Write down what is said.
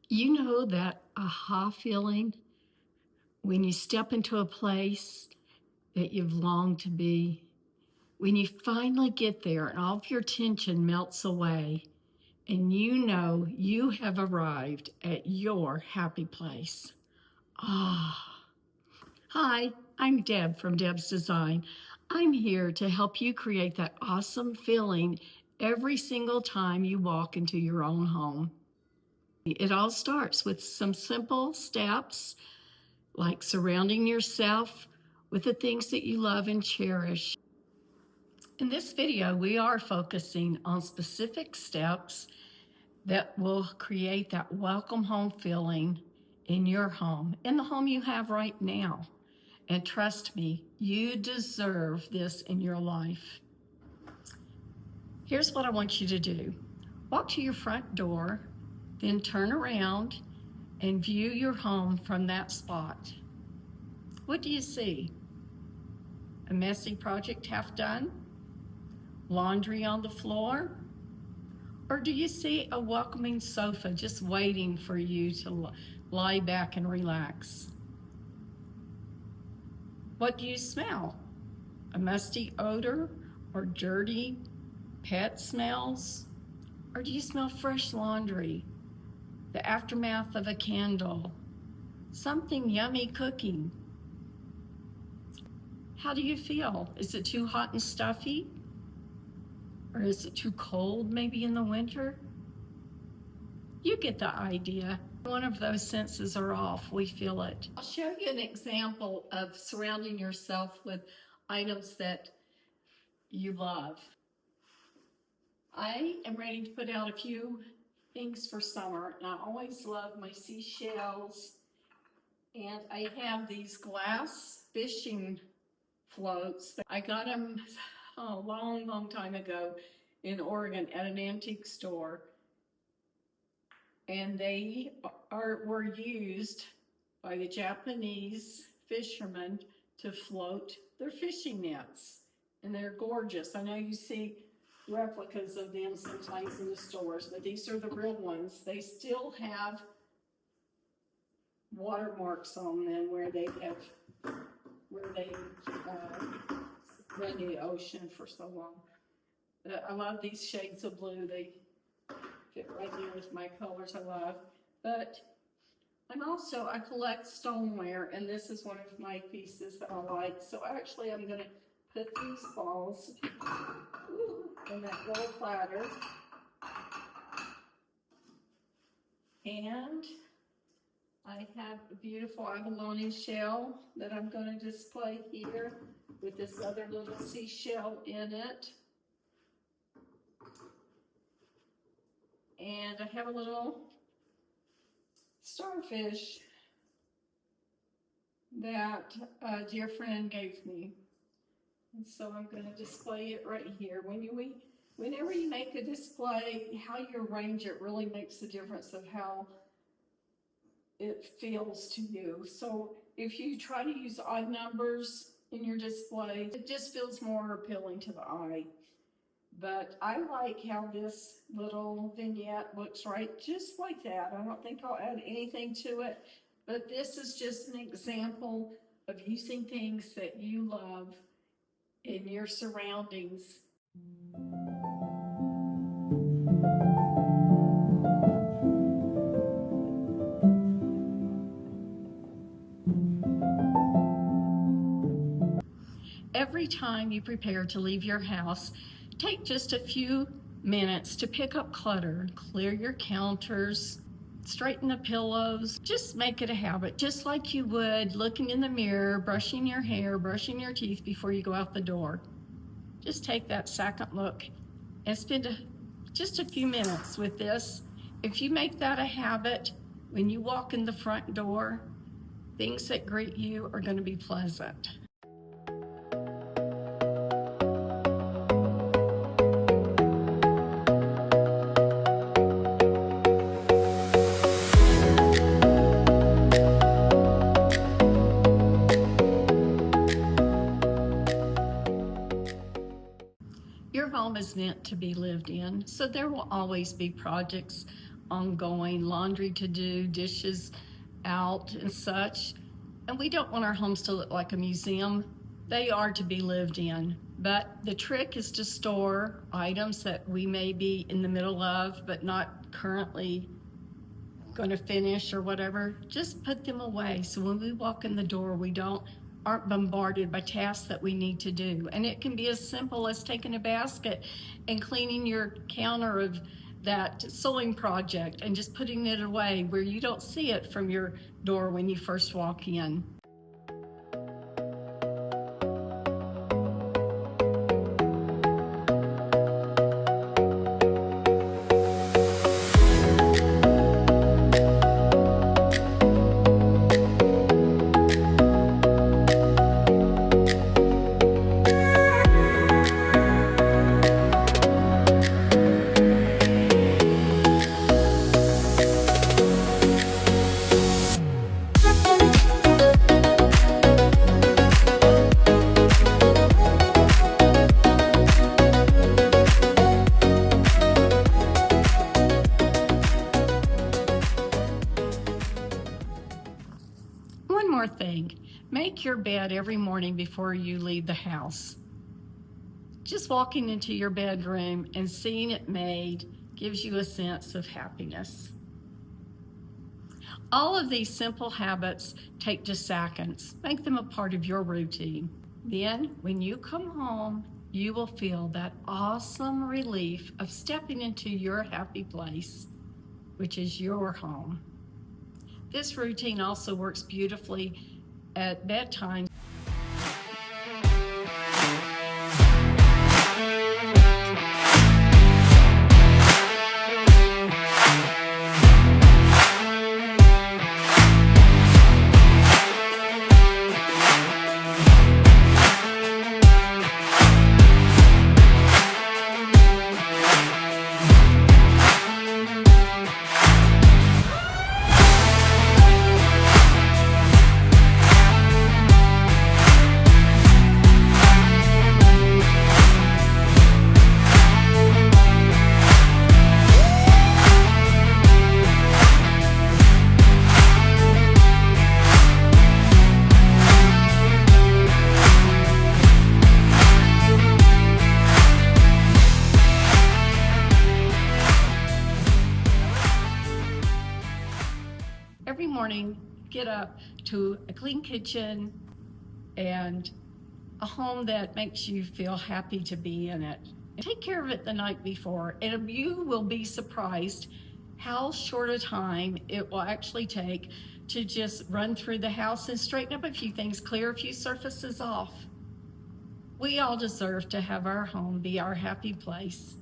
You know that aha feeling when you step into a place that you've longed to be, when you finally get there and all of your tension melts away and you know you have arrived at your happy place. Ah. Hi, I'm Deb from Deb's Design. I'm here to help you create that awesome feeling every single time you walk into your own home. It all starts with some simple steps like surrounding yourself with the things that you love and cherish. In this video, we are focusing on specific steps that will create that welcome home feeling in your home, in the home you have right now. And trust me, you deserve this in your life. Here's what I want you to do. Walk to your front door, then turn around and view your home from that spot. What do you see? A messy project half done? Laundry on the floor? Or do you see a welcoming sofa just waiting for you to lie back and relax? What do you smell? A musty odor or dirty pet smells? Or do you smell fresh laundry, the aftermath of a candle, something yummy cooking? How do you feel? Is it too hot and stuffy? Or is it too cold maybe in the winter? You get the idea. One of those senses are off, we feel it. I'll show you an example of surrounding yourself with items that you love. I am ready to put out a few things for summer, and I always love my seashells. And I have these glass fishing floats. I got them a long time ago in Oregon at an antique store. And they were used by the Japanese fishermen to float their fishing nets. And they're gorgeous. I know you see replicas of them sometimes in the stores, but these are the real ones. They still have watermarks on them where they run the ocean for so long. I love these shades of blue. They fit right in with my colors I love. But I collect stoneware, and this is one of my pieces that I like. So actually I'm gonna put these balls in that little platter. And I have a beautiful abalone shell that I'm going to display here with this other little seashell in it. And I have a little starfish that a dear friend gave me. And so I'm going to display it right here. Whenever you make a display, how you arrange it really makes the difference of how it feels to you. So if you try to use odd numbers in your display, it just feels more appealing to the eye. But I like how this little vignette looks right just like that. I don't think I'll add anything to it, but this is just an example of using things that you love in your surroundings. Every time you prepare to leave your house, take just a few minutes to pick up clutter, clear your counters, straighten the pillows. Just make it a habit, just like you would looking in the mirror, brushing your hair, brushing your teeth before you go out the door. Just take that second look and spend just a few minutes with this. If you make that a habit, when you walk in the front door, things that greet you are going to be pleasant. Your home is meant to be lived in, so there will always be projects ongoing, laundry to do, dishes out and such. And we don't want our homes to look like a museum. They are to be lived in. But the trick is to store items that we may be in the middle of, but not currently going to finish or whatever. Just put them away. So when we walk in the door, we aren't bombarded by tasks that we need to do. And it can be as simple as taking a basket and cleaning your counter of that sewing project and just putting it away where you don't see it from your door when you first walk in. One more thing, make your bed every morning before you leave the house. Just walking into your bedroom and seeing it made gives you a sense of happiness. All of these simple habits take just seconds. Make them a part of your routine. Then, when you come home, you will feel that awesome relief of stepping into your happy place, which is your home. This routine also works beautifully at bedtime. Every morning, get up to a clean kitchen and a home that makes you feel happy to be in it. Take care of it the night before, and you will be surprised how short a time it will actually take to just run through the house and straighten up a few things, clear a few surfaces off. We all deserve to have our home be our happy place.